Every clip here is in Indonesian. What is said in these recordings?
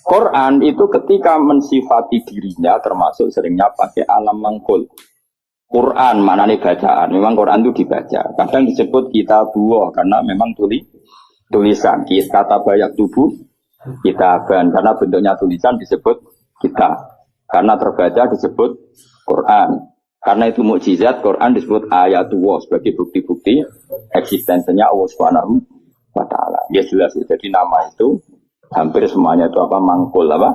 Quran itu ketika mensifati dirinya termasuk seringnya pakai alam mangkul. Quran maknanya bacaan. Memang Quran itu dibaca. Kadang disebut kitabullah karena memang tulisan. Kata banyak tubuh kitaban karena bentuknya tulisan disebut kita. Karena terbaca disebut Quran. Karena itu mukjizat, Quran disebut ayatullah sebagai bukti-bukti eksistensinya Allah Subhanahu wa taala. Ya jelas. Jadi nama itu hampir semuanya itu apa? Mangkul apa?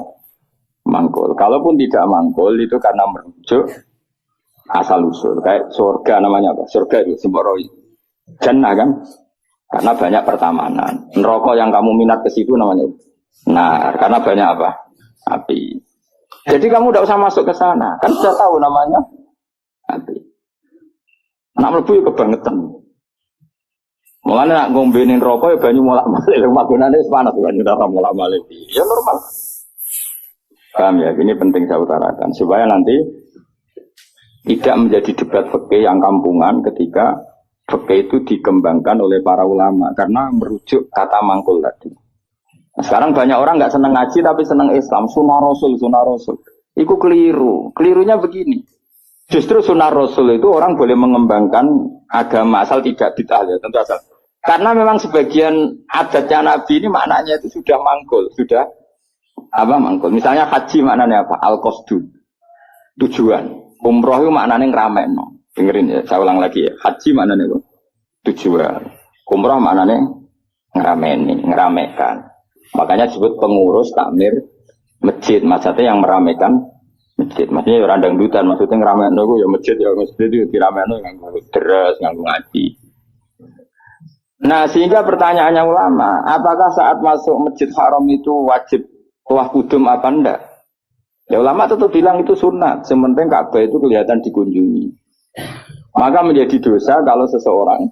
Mangkul. Kalaupun tidak mangkul itu karena merujuk asal usul. Kayak surga namanya apa? Surga itu sembaroi. Jannah kan? Karena banyak pertamanan. Neraka yang kamu minat ke situ namanya. Nah, karena banyak apa? Api. Jadi kamu tidak usah masuk ke sana. Kan sudah tahu namanya api. Nak mlebu ya kebangetan. Mulane nak ngombenin rokok ya banyu molak-malik, magunane wis panas banyu ora molak-malik. Ya normal. Paham ya? Ini penting saya utarakan supaya nanti tidak menjadi debat fikih yang kampungan ketika fikih itu dikembangkan oleh para ulama karena merujuk kata mangkul tadi. Nah, sekarang banyak orang nggak senang ngaji tapi senang Islam, sunnah Rasul. Itu keliru. Kelirunya begini. Justru sunnah Rasul itu orang boleh mengembangkan agama asal tidak bid'ah ya, tentu asal. Karena memang sebagian adatnya Nabi ini maknanya itu sudah mangkul, sudah apa mangkul. Misalnya haji maknanya apa? Al-qasdu, tujuan. Umroh itu maknanya ngeramein. Dengerin ya, saya ulang lagi ya. Haji maknanya apa? Tujuan. Umroh maknanya ngeramekan. Makanya disebut pengurus takmir masjid. Maksudnya yang meramekan masjid. Maksudnya ya randang dutan. Maksudnya ngeramein itu ya masjid itu diramein itu nganggo deres, nganggo ngaji. Nah sehingga pertanyaannya ulama, apakah saat masuk masjid haram itu wajib tawaf kudum apa enggak? Ya ulama tetap bilang itu sunat, sementing Ka'bah itu kelihatan dikunjungi. Maka menjadi dosa kalau seseorang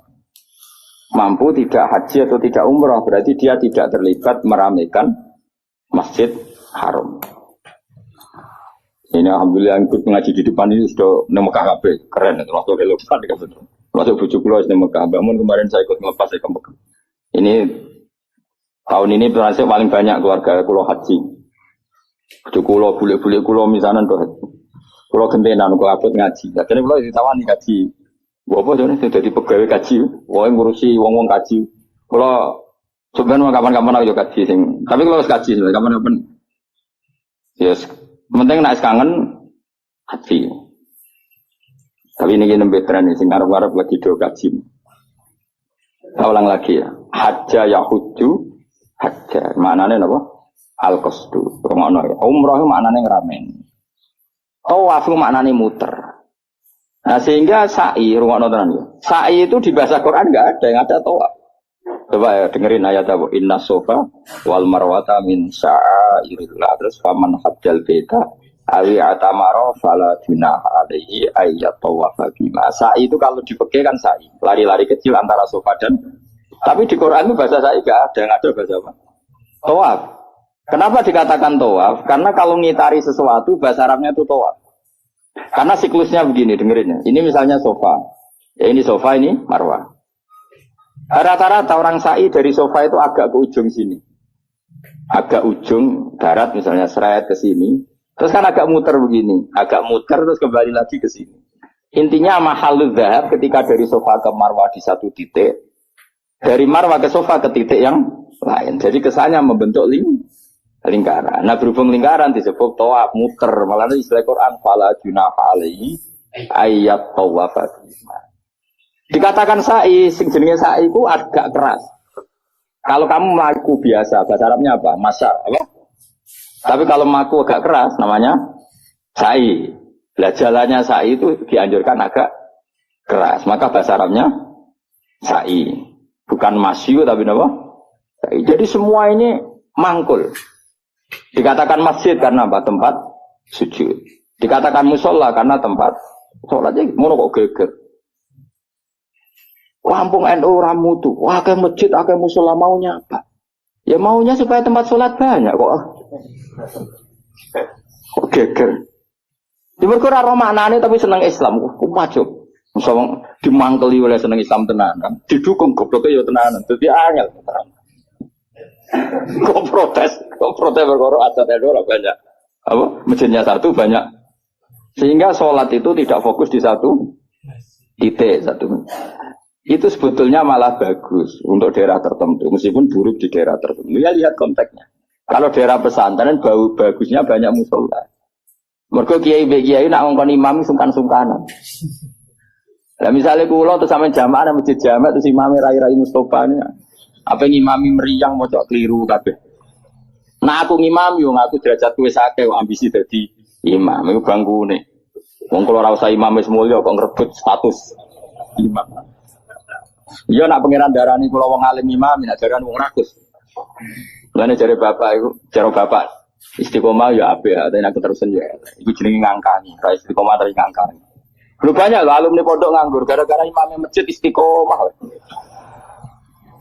mampu tidak haji atau tidak umrah, berarti dia tidak terlibat meramaikan masjid haram. Ini alhamdulillah yang ikut mengaji di depan ini sudah nemu Ka'bah, keren, termasuk relevan kan betul. Masuk bujuk pulau di Mekah. Bangun kemarin saya ikut ngelepas saya ke Mekah. Ini tahun ini termasuk paling banyak keluarga pulau haji. Bujuk pulau bule-bule pulau misalnya tuh. Pulau gentenan pulau abot ngaji. Jadi pulau ditawani kaji. Bapak jadi jadi pegawai kaji. Wah ngurusi wong-wong kaji. Pulau sebenarnya kapan-kapan aku juga kaji sing. Tapi kalau kaji kapan-kapan. Yes. Penting nak kangen haji. Tapi ini nembe tren ini, sing arep-arep lagi do kaji. Saya ulang lagi ya. Hajja yahuju, hajja. Maknanya apa? Al-qasdu. Rumahnya ya. Umrah itu maknanya ngeramen. Tawaf itu maknanya muter. Nah sehingga sa'i, rumahnya tenan ya. Sa'i itu di bahasa Quran nggak ada, yang ada tawaf. Coba ya dengerin ayat apa? Inna sofa wal marwata min sya'airillah. Terus faman hajjal beta awi atamaro fala junah alaihi ayyat tawafa bima. Sa'i itu kalau dipekeh kan sa'i, lari-lari kecil antara sofa dan. Tapi di Quran itu bahasa sa'i enggak ada, yang ada bahasa apa? Tawaf. Kenapa dikatakan tawaf? Karena kalau ngitari sesuatu bahasa Arabnya itu tawaf. Karena siklusnya begini, dengerin ya. Ini misalnya sofa. Ya ini sofa, ini marwah. Rata-rata orang sa'i dari sofa itu agak ke ujung sini. Agak ujung darat misalnya seret ke sini. Terus kan agak muter begini, agak muter terus kembali lagi ke sini. Intinya mahalul dzahab ketika dari sofa ke marwah di satu titik, dari marwah ke sofa ke titik yang lain. Jadi kesannya membentuk lingkaran. Nah berhubung lingkaran disebut tawaf muter. Malah istilah Quran fala junaha alaihi ayyat tawafa. Dikatakan sa'i, sing jenenge sa'i itu agak keras. Kalau kamu melaku biasa, bahasa Arabnya apa? Masa, apa? Tapi kalau maku agak keras, namanya sa'i. Lah jalannya sa'i itu dianjurkan agak keras. Maka bahasa Arabnya sa'i. Bukan masyu tapi apa? Sa'i. Jadi semua ini mangkul. Dikatakan masjid karena apa? Tempat sujud. Dikatakan musola karena tempat sholatnya ngono kok geger. Lampung NU ramu tuh. Wah ke masjid, ke musola maunya apa? Ya maunya supaya tempat sholat banyak kok. Kok geger. Di mereka ora maknane tapi seneng Islam. Kok macam. Misalnya dimangkeli oleh seneng Islam tenanan. Didukung gobloknya ya tenanan. Jadi angel tenanan. Kok protes berkoro adatnya orang banyak. Apa? Masjidnya satu banyak. Sehingga sholat itu tidak fokus di satu titik satu. Itu sebetulnya malah bagus untuk daerah tertentu, meskipun buruk di daerah tertentu. Ya lihat konteksnya. Kalau daerah pesantren bagusnya banyak musola. Mergo kiai nak ngongkon imam sungkan-sungkanan. Lah misalnya kula terus sampe jamaah nang masjid jamaah terus imame rai-rai Mustofa ini. Apa ngimami meriang mocok keliru kabeh. Nah aku ngimam yo ngaku derajatku wis akeh ambisi dadi imam iku bangkune. Wong kula ora usah imam wis mulya kok ngrebut status imam. Iya nak pangeran darani kula wong alim imam, nak darani wong rakus. Lane jare bapak iku, jare bapak istiqomah ya apik, tapi nak terusen ya. Iku jenenge ngangkani, ra istiqomah dari ngangkani. Lu banyak loh alumni pondok nganggur gara-gara imamnya masjid istiqomah.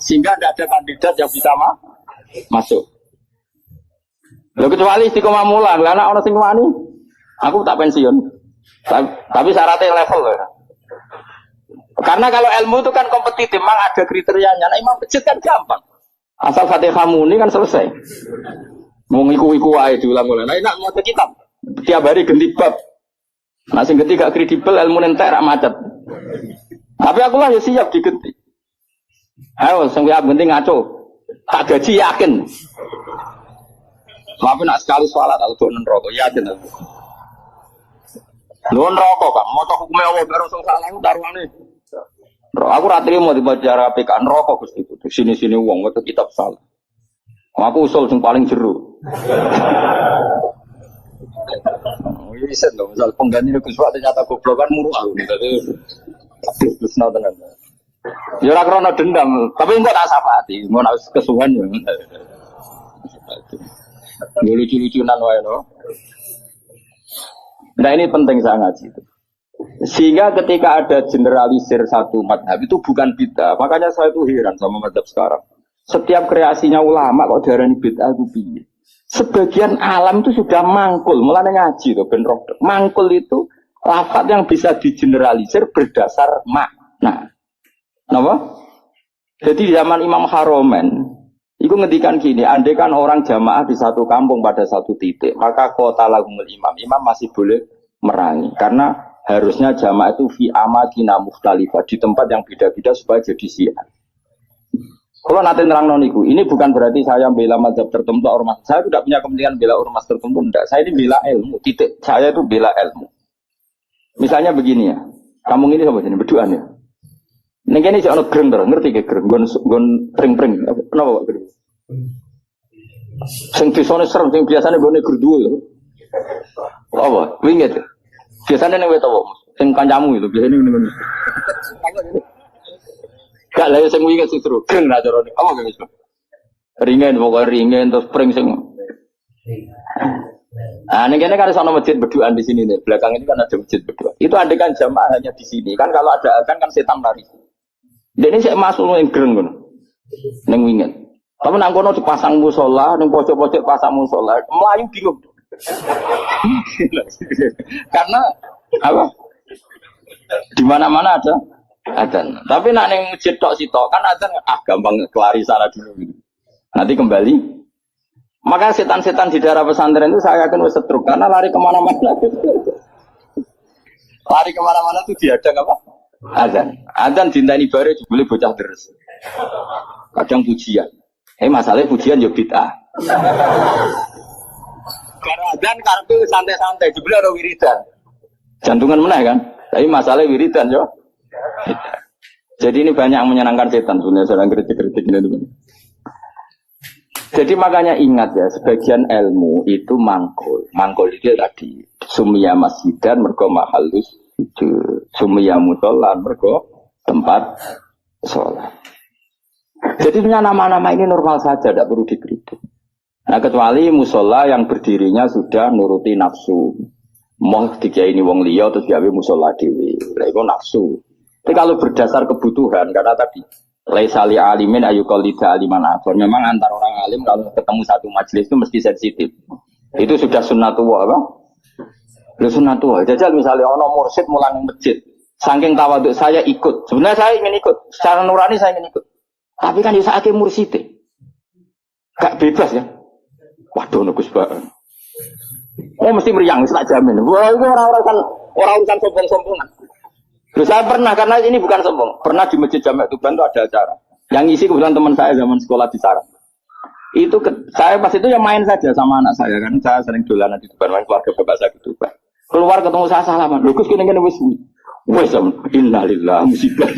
Sehingga tidak ada kandidat yang bisa masuk. Lalu kecuali istiqomah mulang, karena orang sing wani, aku tak pensiun. Tapi syaratnya level loh. Karena kalau ilmu itu kan kompetitif, memang ada kriterianya. Nah imam masjid kan gampang. Asal Fatihah muni kan selesai. Mau ngiku-iku aja diulang-ulang. Nah enak mau kitab. Tiap hari ganti bab. Nah sing ganti gak kredibel ilmu nentek rak macet. Tapi aku lah ya siap diganti. Ayo, sampai penting ngaco. Tak gaji yakin. Tapi nak sekali sholat atau tuh rokok yakin. Lu rokok kan, mau tahu hukumnya Allah baru salah aku taruhannya. Aku ratri mau dibaca PKN rokok gusti itu. Sini uang itu kitab salah. Aku usul yang paling jeru. Bisa dong, misal pengganti itu sesuatu ternyata goblok kan murah aku. Terus nonton. Ya ora krono dendam, tapi engko tak sapati, mau nak kesuwen ya. Lucu-lucunan wae no. Nah ini penting sangat itu. Sehingga ketika ada generalisir satu madhab itu bukan bid'ah. Makanya saya itu heran sama madhab sekarang. Setiap kreasinya ulama kok diarani bid'ah itu piye? Sebagian alam itu sudah mangkul, mulane ngaji to ben roh. Mangkul itu lafaz yang bisa digeneralisir berdasar makna. Kenapa? Jadi di zaman Imam Haromen, itu ngendikan gini, andai kan orang jamaah di satu kampung pada satu titik, maka kota lagumul imam masih boleh merangi. Karena harusnya jamaah itu fi amakina mukhtalifah, di tempat yang beda-beda supaya jadi syiar. Kalau nanti nerang noniku, ini bukan berarti saya bela mazhab tertentu ormas. Saya tidak punya kepentingan bela ormas tertentu, enggak. Saya ini bela ilmu, titik. Saya itu bela ilmu. Misalnya begini ya, kampung ini sama sini, berduaan ya. Ning kene jek ana greng to, ngerti ge greng, nggon pring-pring. Kenapa Pak greng? Sing desane serem, sing biasane gone gerduwe lho. Apa? Winget. Biasane ning wet apa? Sing kancamu itu biasane ngene. Gak lha sing winget justru greng ra carane. Apa ge wis? Ringen pokoke ringen terus pring sing. Ah, ning kene kan ana masjid berduaan di sini nih. Belakang ini kan ada masjid berduaan. Itu andekan jamaah hanya di sini. Kan kalau ada azan kan setan lari. Dene sik masuk ning greng ngono. Ning winget. Tapi nang kono dipasang musala, ning pojok-pojok pasang musala, mlayu bingung. Karena apa? Di mana-mana ada adzan. Tapi nak ning masjid tok sitok kan adzan gampang kelari sana dulu. Nanti kembali. Maka setan-setan di daerah pesantren itu saya yakin wis setruk karena lari kemana-mana. Lari kemana-mana itu diadang apa? Adzan dinteni bare boleh bocah deres. Kadang pujian. Masalahnya pujian yo bid'ah. Karena adzan kartu santai-santai, jebule ora wiridan. Jantungan meneh kan? Tapi masalahnya wiridan yo. Jadi ini banyak yang menyenangkan setan sebenarnya sedang kritik-kritik ini teman. Jadi makanya ingat ya, sebagian ilmu itu mangkul. Mangkul itu tadi sumia masjidan mergo mahallus itu sumia musolan mergo tempat sholat. Jadi nama-nama ini normal saja, tidak perlu dikritik. Nah kecuali musola yang berdirinya sudah nuruti nafsu. Mau dikiai wong liya terus gawe musola dhewe. Lha iku nafsu. Tapi kalau berdasar kebutuhan karena tadi laisa li alimin ayuqallida aliman akhar. Memang antar orang alim kalau ketemu satu majelis itu mesti sensitif. Itu sudah sunnatullah apa? Lu sunnatullah. Jajal misalnya ono mursyid mulang masjid. Saking tawaduk saya ikut. Sebenarnya saya ingin ikut. Secara nurani saya ingin ikut. Tapi kan bisa akeh mursyid. Gak bebas ya. Waduh Gus Pak. Oh mesti meriang, tak jamin. Wah itu orang-urusan sombong-sombongan. Terus saya pernah, karena ini bukan sombong, pernah di Masjid Jamek Tuban itu ada acara. Yang isi kebetulan teman saya zaman sekolah di Sarang. Itu saya pas itu yang main saja sama anak saya kan, saya sering dolanan di Tuban, main keluarga bapak saya di Tuban. Keluar ketemu saya salaman, Gus kene-kene wis innalillah musibah.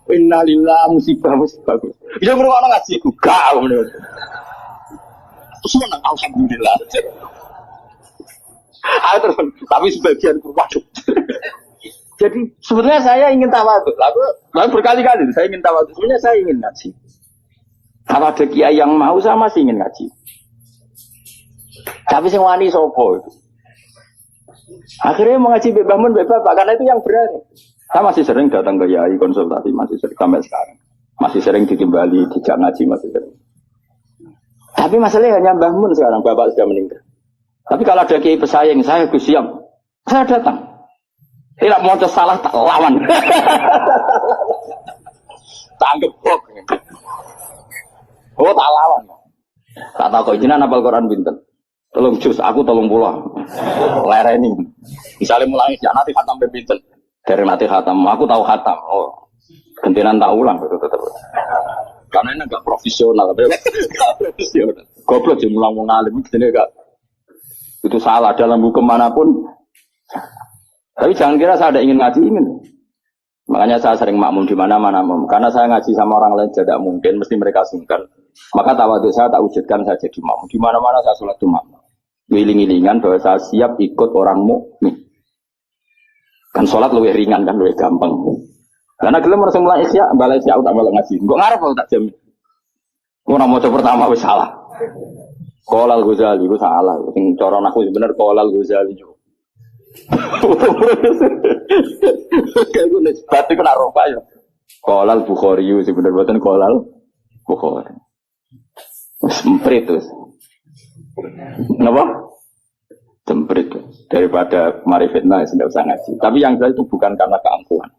Innalillah musibah. Bisa ngrungokno ngaji ku gak ngono. Senang alhamdulillah. Tapi sebagian waduh. Jadi sebenarnya saya ingin tawadhu. Lalu berkali-kali saya ingin tawadhu. Sebenarnya saya ingin ngaji. Kalau ada kiai yang mau saya masih ingin ngaji. Tapi sing wani sapa itu? Akhirnya mengaji bebamun bebas karena itu yang berani. Saya masih sering datang ke kiai konsultasi, masih sering sampai sekarang. Masih sering ditimbali, dijak ngaji masih sering. Tapi masalahnya hanya Mbah Mun sekarang, bapak sudah meninggal. Tapi kalau ada kiai pesaing, saya Gus siap, saya datang. Tidak mau salah tak lawan. Tak gebok. Oh tak lawan. Tak tahu kok jenengan hafal Quran pinten. Tolong jus, aku tolong pulang. Lereni. Misalnya mulai ya nanti khatam pinten. Dari nanti khatam, aku tahu khatam. Oh, gantian tak ulang tetap. Karena ini agak profesional, profesional. Goblok sih mulang ngalim ini agak itu salah dalam hukum manapun. Tapi jangan kira saya ada ingin ngaji ingin. Makanya saya sering makmum di mana-mana, karena saya ngaji sama orang lain tidak mungkin, mesti mereka sungkan. Maka tawadhu saya tak wujudkan saya jadi makmum. Di mana-mana saya sholat itu makmum. Wiling-wilingan bahwa saya siap ikut orang mukmin. Kan sholat lebih ringan kan lebih gampang. Karena kalau merasa mulai isya, balai isya tak malah ngaji. Enggak ngarep kalau tak jamin. Orang mau coba pertama wis salah. Qolal Ghazali itu salah. Sing cara aku sebenarnya Qolal Ghazali juga. Kayak gue nisbati kena ropa ya. Qolal Bukhari sebenarnya buatan Qolal Bukhari. Semprit tuh. Kenapa? Semprit daripada mari fitnah tidak usah ngaji. Tapi yang jelas itu bukan karena keangkuhan.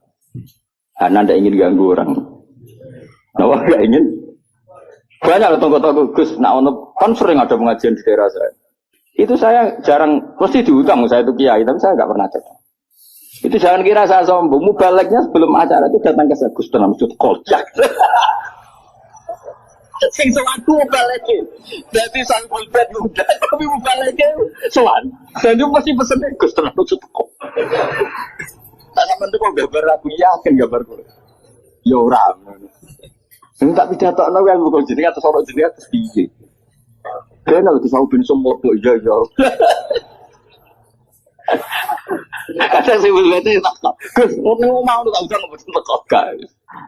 Karena tidak ingin ganggu orang. Kenapa tidak ingin? Banyak tonggo-tonggo Gus, kan sering ada pengajian di daerah saya. Itu saya jarang, mesti diutang saya itu kiai, tapi saya nggak pernah cek. Itu jangan kira saya sombong. Mubaleknya sebelum acara itu datang ke saya, Gus dalam sudut kocak. Sing sewaktu mubaleknya, jadi sang pulpet udah, tapi mubaleknya soan. Dan itu pasti pesennya Gus dalam sudut kocak. Tanya mentu kok gambar aku yakin gambar gue. Ya orang. Ini tak pidato nang kan bukan jenenge atau sorok jenenge atas piye. Kena lagi sau bin semua kok iya. Kadang sih berarti tak. Gus, mau tak usah ngebut kok gak.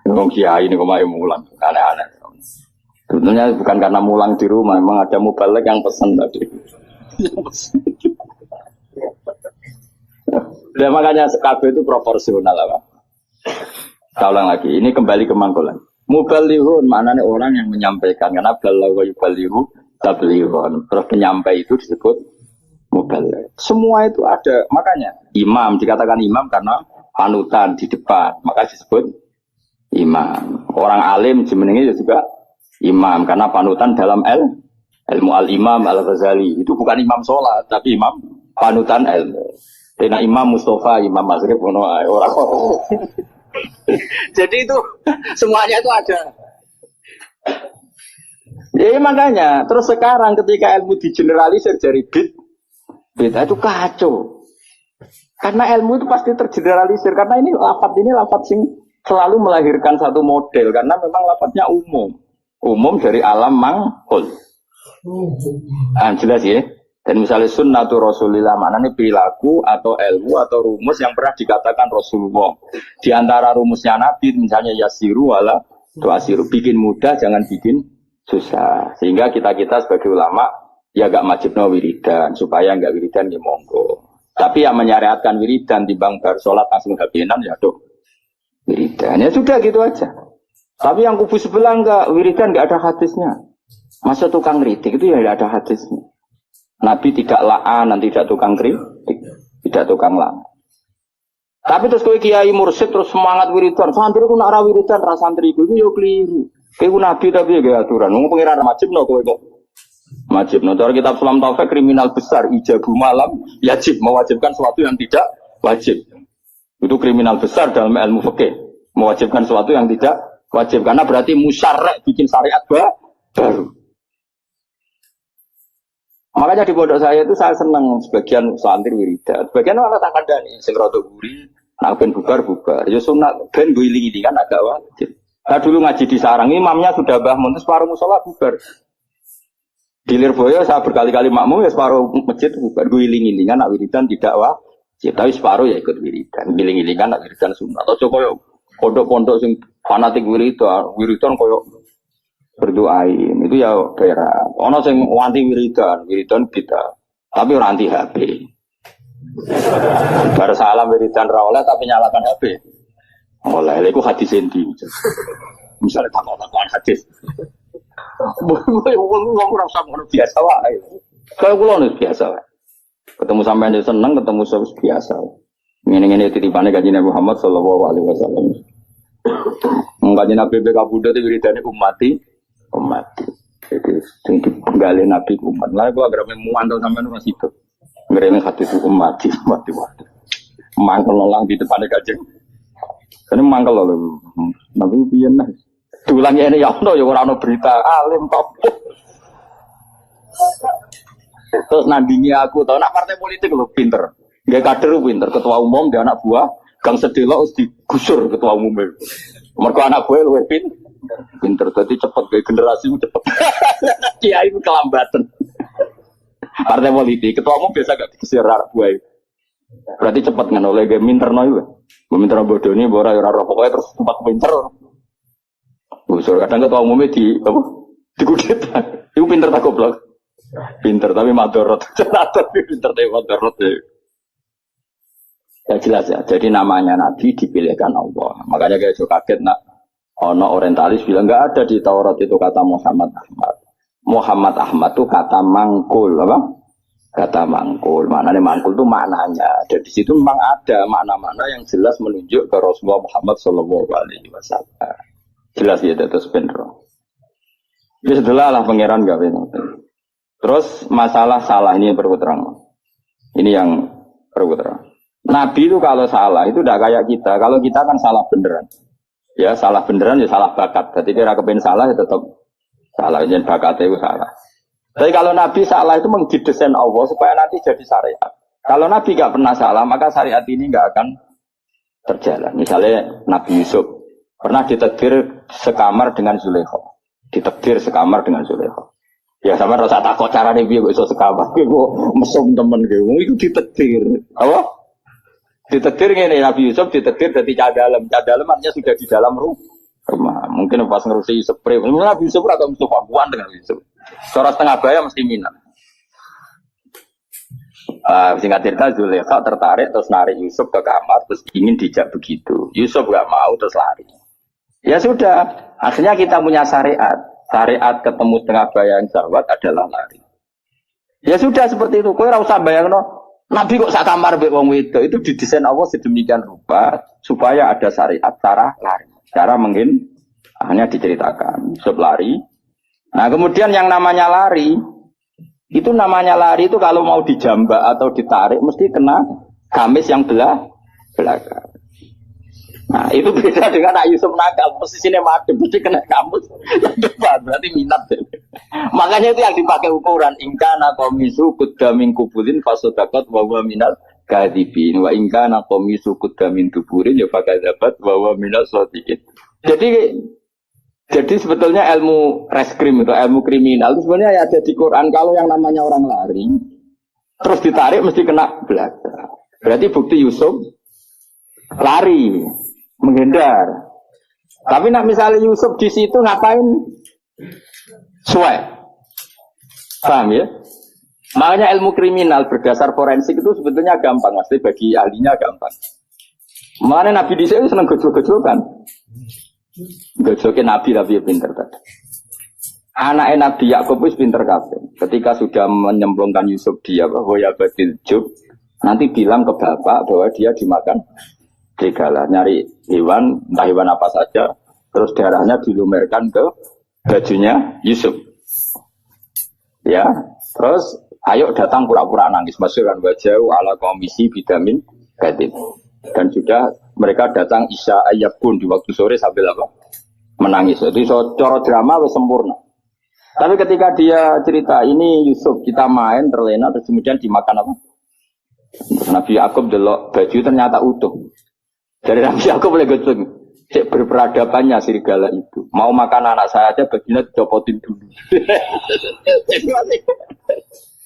Wong kiai ini kok mau mulang aneh-aneh. Sebetulnya bukan karena mulang di rumah, memang ada mubalek yang pesan tadi. Dan makanya KB itu proporsional apa? Saya ulang lagi, ini kembali ke mangkulan. Mubalihun maknanya orang yang menyampaikan, karena balau wa yubalihu tablihun. Terus penyampai itu disebut mubalih. Semua itu ada, makanya imam dikatakan imam karena panutan di depan, maka disebut imam. Orang alim jemenenge juga imam karena panutan dalam ilmu al-imam al-Ghazali. Itu bukan imam sholat, tapi imam panutan ilmu. Dena Imam Mustafa, Imam Masrif, orang-orang. Jadi itu semuanya itu ada. Ya makanya, terus sekarang ketika ilmu digeneralisir dari bid'ah itu kacau. Karena ilmu itu pasti tergeneralisir. Karena ini lafaz sing selalu melahirkan satu model. Karena memang lafaznya umum. Umum dari alam manghul. Jelas ya. Dan misalnya sunnatu Rasulillah, maknanya perilaku atau ilmu atau rumus yang pernah dikatakan Rasulullah. Di antara rumusnya Nabi, misalnya yasiru wala tuasiru, bikin mudah, jangan bikin susah. Sehingga kita sebagai ulama, ya gak wajibno wiridan, supaya gak wiridan ya monggo. Tapi yang menyariatkan wiridan timbang bar sholat langsung habinan, ya dong wiridan. Ya sudah gitu aja. Tapi yang kubu sebelah enggak, wiridan gak ada hadisnya. Masa tukang kritik itu ya gak ada hadisnya. Nabi tidak la'an, tidak tukang kritik, tidak tukang la'an. Tapi terus kowe kiai mursyid terus semangat wiridan, santri ku nak ra wiridan ra santri ku iku yo keliru. Kowe nabi tapi ya aturan. Wong pengiran wajib no kowe kok. Wajib no. Cara kitab Sulam Taufik kriminal besar ijabu malam wajib mewajibkan sesuatu yang tidak wajib. Itu kriminal besar dalam ilmu fikih. Mewajibkan sesuatu yang tidak wajib karena berarti musyarek bikin syariat baru. Makanya di pondok saya itu saya senang sebagian santri wiridan, sebagian orang tak kandani, sing rada guri, nak ben bubar. Ya sunat ben guling-giling kan agak wajib. Nah dulu ngaji di sarang, imamnya sudah bangun terus separuh musola bubar. Di Lirboyo saya berkali-kali makmum ya separuh masjid bubar, guling-gilingan nak wiridan tidak wajib, tapi separuh ya ikut wiridan, guling-gilingan nak wiridan sunat. Atau koyo pondok-pondok sing fanatik wiridan koyo berdoain itu ya berat. Ono sing anti wiridan kita, tapi ora anti HP. Bar salam wiridan ra oleh tapi nyalakan HP. Oleh iku hadis endi. Misalnya takon hadis. Wong ora sampe biasa wae. Kaya kula nek biasa wae. Ketemu sampean yo seneng, ketemu biasa. Ngene-ngene titipane Kanjeng Nabi Muhammad sallallahu alaihi wasallam. Kanjeng Nabi BK Buddha itu wiridane umat. Jadi sing digali Nabi umat. Lah gua agar memantau sampean ora situ. Ngrene hati itu umat. Mangkel lolang di depan Kanjeng. Kan mangkel lho. Nabi piye nah. Dulang ngene ya ono ya ora ono berita alim top. Terus nandingi aku tau nak partai politik lho pinter. Nggak kader pinter, ketua umum dia anak buah, gang sedelok harus digusur ketua umumnya. Mereka anak buah luwe pinter, jadi cepet kayak generasi cepet. Kiai itu kelambatan. Partai politik, ketua umum biasa gak digesir anak buah. Berarti cepet kan oleh game minter noy. Minter bodoh ini bora orang pokoknya terus tempat pinter. Gusur kadang ketua umumnya digudit. Itu pinter tak goblok. Pinter tapi madorot. Pinter tapi madorot ya. Ya jelas ya. Jadi namanya Nabi dipilihkan Allah. Makanya kayak kaget nak ono orientalis bilang nggak ada di Taurat itu kata Muhammad Ahmad. Muhammad Ahmad itu kata mangkul apa? Kata mangkul. Maknanya mangkul itu maknanya. Dan di situ memang ada makna-makna yang jelas menunjuk ke Rasulullah Muhammad Shallallahu Alaihi Wasallam. Jelas ya terus bener. Ya setelah lah pangeran gak bener. Terus masalah salah ini yang perlu terang. Ini yang perlu terang. Nabi itu kalau salah itu tidak kayak kita. Kalau kita kan salah beneran. Ya salah beneran ya salah bakat. Jadi kira kepen salah ya tetap salah. Jadi bakatnya itu salah. Tapi kalau Nabi salah itu mendidesain Allah supaya nanti jadi syariat. Kalau Nabi nggak pernah salah maka syariat ini nggak akan terjalan. Misalnya Nabi Yusuf pernah ditakdir sekamar dengan Zulaikha. Ditakdir sekamar dengan Zulaikha. Ya sama rasa takut carane piye kok iso sekamar. Kok mesum temen kowe iku ditakdir. Apa? Ditakdir ngene Nabi Yusuf ditakdir dadi cadalem. Cadalem artinya sudah di dalam rumah. Mungkin pas ngurusi spray. Nabi Yusuf ora tau Mustafa buan dengan Yusuf. Cara setengah bayar mesti minat. Singkat cerita Zulaikha tertarik terus narik Yusuf ke kamar terus ingin dijak begitu. Yusuf gak mau terus lari. Ya sudah, akhirnya kita punya syariat. Syariat ketemu setengah bayang sahabat adalah lari. Ya sudah seperti itu. Kowe ora usah bayangno Nabi kok sak kamar mbek wong wedok itu didesain Allah sedemikian rupa supaya ada syariat cara lari. Cara mungkin hanya diceritakan Yusuf lari. Nah, kemudian yang namanya lari itu kalau mau dijambak atau ditarik mesti kena gamis yang belakang. Nah, itu beda dengan Nak Yusuf nakal, posisinya madem, mesti kena kamus yang depan, berarti minat. Makanya itu yang dipakai ukuran ingkana komisu kudamin kubulin fasodakot wawa minat kadibin wa ingkana komisu kudamin tuburin ya fakadabat wawa minat sotikin. Jadi sebetulnya ilmu reskrim itu ilmu kriminal itu sebenarnya ya ada di Quran. Kalau yang namanya orang lari terus ditarik mesti kena belakang. Berarti bukti Yusuf lari menghindar. Tapi nak misalnya Yusuf di situ ngapain? Suai. Paham ya? Makanya ilmu kriminal berdasar forensik itu sebetulnya gampang, pasti bagi ahlinya gampang. Makanya Nabi di sini senang gojol-gojol kan? Gojolnya Nabi tapi pinter tadi. Anaknya Nabi Yakub itu pinter kabeh. Ketika sudah menyemplungkan Yusuf dia bahwa ya badil jub, nanti bilang ke bapak bahwa dia dimakan serigala, nyari hewan, entah hewan apa saja, terus darahnya dilumerkan ke bajunya Yusuf. Ya, terus ayo datang pura-pura nangis, masukkan wajah ala komisi bidamin gadin. Dan juga mereka datang isya ayat pun di waktu sore sambil apa? Menangis. Jadi cara drama wis sempurna. Tapi ketika dia cerita ini Yusuf kita main terlena terus kemudian dimakan apa? Nabi Yakub delok baju ternyata utuh. Dari Nabi Yakub boleh gosong. Cek berperadabannya serigala itu. Mau makan anak saya aja baginya dicopotin dulu.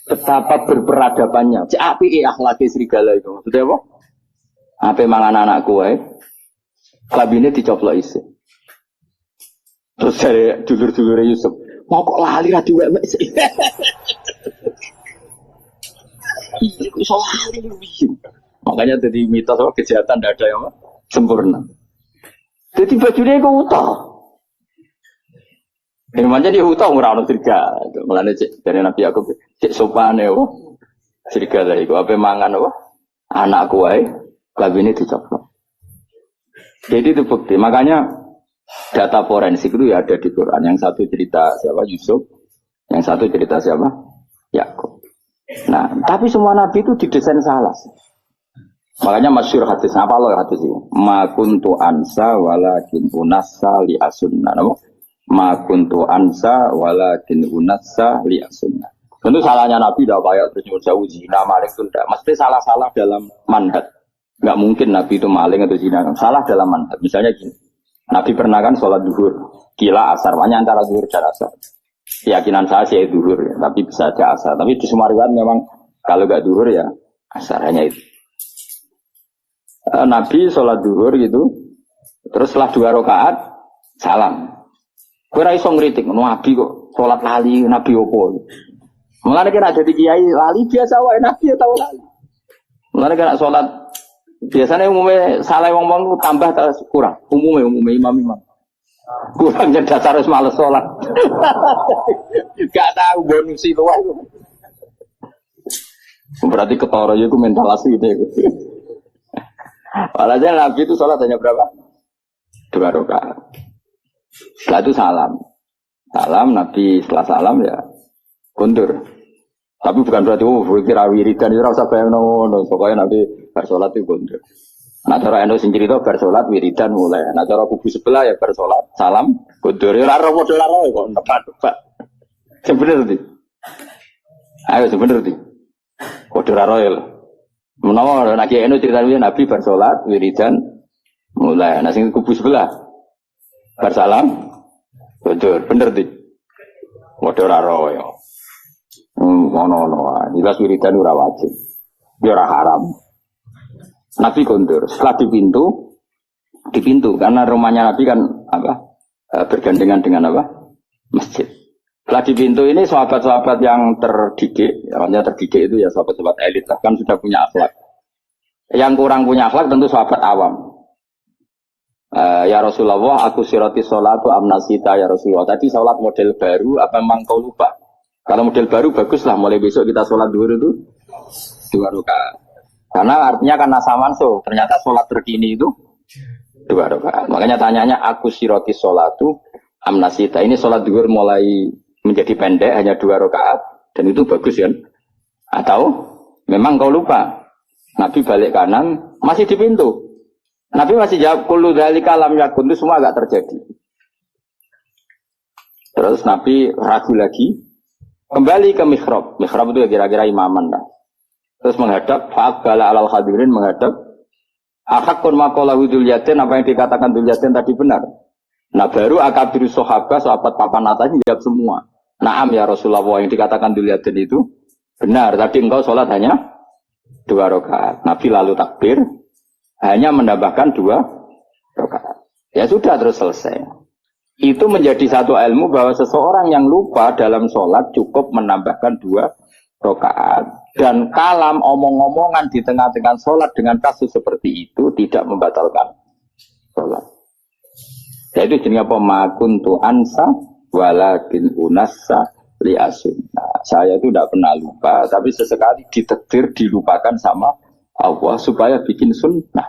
Betapa berperadabannya. Cek api akhlaki serigala itu. Maksudnya apa? Api mangan anakku kabinnya dicoplok isi. Terus dari dulur-dulur Yusuf. Mau kok lali ra diwek-wek sih. Iku iso lali piye. Makanya jadi mitos apa kejahatan tidak ada yang sempurna. Jadi bajunya itu utah. Memangnya dia utah ora ono serigala. Mulane cek dari Nabi Yakub cek sopane apa? Serigala iku ape mangan apa? Anakku wae kabine dicoplok. Jadi itu bukti. Makanya data forensik itu ya ada di Quran. Yang satu cerita siapa? Yusuf. Yang satu cerita siapa? Yakub. Nah, tapi semua nabi itu didesain salah. Makanya masyhur hadis apa loh hadis ini? Ma kuntu ansa walakin unassa li asunna. Ma kuntu ansa walakin unassa li asunna. Tentu salahnya nabi dah kayak terus jauh zina maling itu enggak. Mesti salah-salah dalam manhaj. Enggak mungkin nabi itu maling atau zina. Salah dalam manhaj. Misalnya gini. Nabi pernah kan sholat duhur, kila asar, banyak antara duhur dan asar. Keyakinan saya sih duhur, ya, tapi bisa aja asar. Tapi di semua riwayat memang kalau nggak duhur ya asar hanya itu. Nabi sholat duhur gitu, terus setelah 2 rakaat salam. Kira iso ngritik, Nabi kok sholat lali, Nabi opo? Mulane kira jadi kiai lali biasa wae, Nabi ya tahu lali. Mulane kira sholat biasanya umumnya salah wong-wong tambah kurang. Umumnya imam-imam. Kurangnya dasar harus males sholat. Gak tahu bonus itu. Berarti ketara itu mental asli itu. Walhasil Nabi itu sholat hanya berapa? 2 rakaat. Setelah itu salam. Salam Nabi setelah salam ya kundur. Tapi bukan berarti kira wiridan itu rasa bayang ngono. Pokoknya Nabi bersolat itu kundur. Nah cara endo sing cerita bersolat wiridan mulai. Nah cara kubu sebelah ya bersolat salam kundur. Ya ora model ora kok nebak-nebak. Sebener iki. Ayo sebener iki. Kodho ora royal. Menawa nek endo cerita Nabi bersolat wiridan mulai. Nah sing kubu sebelah bersalam kundur. Bener iki. Kodho ora royal. Ono jelas wiridan ora wajib. Ya ora haram. Nabi kondur. Setelah di pintu karena rumahnya Nabi kan bergandengan dengan masjid. Setelah di pintu ini sahabat-sahabat yang terdidik, yang terdidik itu ya sahabat-sahabat elit kan sudah punya akhlak. Yang kurang punya akhlak tentu sahabat awam. Ya Rasulullah, aku sirati sholatu amnasita ya Rasulullah. Tadi sholat model baru, apa memang kau lupa? Kalau model baru baguslah, mulai besok kita sholat duhur itu 2 rakaat. Karena artinya karena samanso, ternyata sholat terkini itu 2 rakaat. Makanya tanyanya aku siroti sholatu amnasita. Ini sholat duhur mulai menjadi pendek hanya 2 rakaat dan itu bagus kan? Atau memang kau lupa? Nabi balik kanan masih di pintu. Nabi masih jawab kullu dzalika lam yakun, itu semua agak terjadi. Terus Nabi ragu lagi, kembali ke mihrab. Mihrab itu kira-kira imaman lah. Terus menghadap fa'aqbala alal hadirin, menghadap ahakun maqalahu dzul yatin, apa yang dikatakan dzul yatin tadi benar. Nah baru akabiru sahabat papan atas jawab semua. Naam ya Rasulullah, yang dikatakan dzul yatin itu benar. Tadi engkau sholat hanya 2 rakaat. Nabi lalu takbir hanya menambahkan 2 rakaat. Ya sudah terus selesai. Itu menjadi satu ilmu bahwa seseorang yang lupa dalam sholat cukup menambahkan 2 rakaat. Dan kalam omong-omongan di tengah-tengah sholat dengan kasus seperti itu tidak membatalkan sholat. Yaitu jenis apa? Ma kuntu ansa walakin unassa li asunna. Saya itu tidak pernah lupa, tapi sesekali ditakdir dilupakan sama Allah supaya bikin sunnah.